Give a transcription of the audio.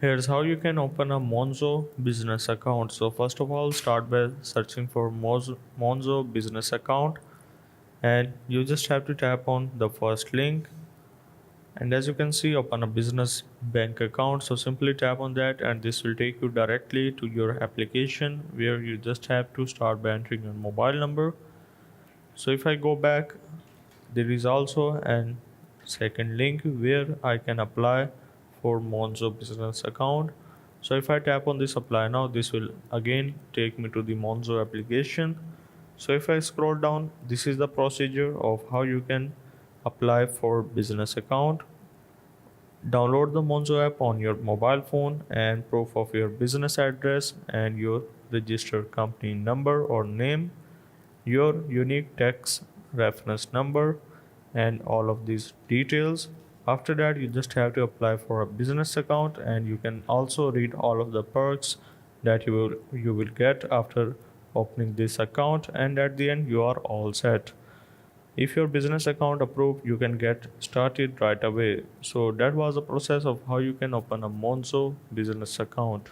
Here's how you can open a Monzo business account. So first of all, start by searching for Monzo business account, and you just have to tap on the first link, and as you can see, open a business bank account. So simply tap on that and this will take you directly to your application where you just have to start by entering your mobile number. So if I go back, there is also an second link where I can apply for Monzo business account. So if I tap on this apply now, this will again take me to the Monzo application. So if I scroll down, this is the procedure of how you can apply for business account. Download the Monzo app on your mobile phone and proof of your business address and your registered company number or name, your unique tax reference number, and all of these details. After that, you just have to apply for a business account, and you can also read all of the perks that you will get after opening this account, and at the end you are all set. If your business account approved, you can get started right away. So that was the process of how you can open a Monzo business account.